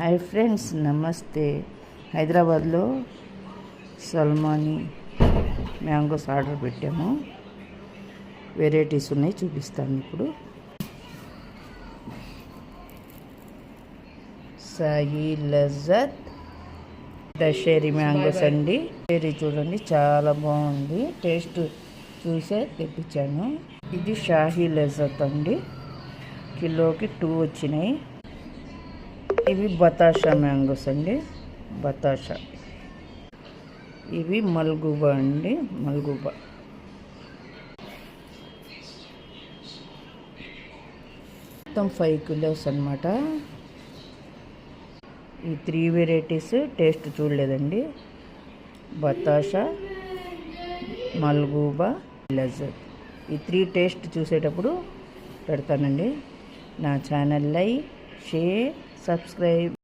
Hi friends, నమస్తే. హైదరాబాద్లో సల్మాని mangoes order పెట్టాము. వెరైటీస్ ఉన్నాయి, చూపిస్తాను ఇప్పుడు. సాయి లజత్ దషేరి మ్యాంగోస్ అండి. షేరీ చూడండి, చాలా బాగుంది. టేస్ట్ చూసే తెప్పించాను. ఇది షాహీ లజత్ అండి, కిలోకి 2 వచ్చినాయి. ఇవి బతాషా మ్యాంగోస్ అండి, బతాషా. ఇవి మల్గుబా అండి, మల్గుబా. మొత్తం 5 కిలోస్ అన్నమాట. ఈ 3 వెరైటీస్ టేస్ట్ చూడలేదండి. బతాషా, మల్గుబా, లజత్. ఈ 3 టేస్ట్ చూసేటప్పుడు పెడతానండి. నా ఛానల్ లైక్, షేర్, సబ్స్క్రైబ్.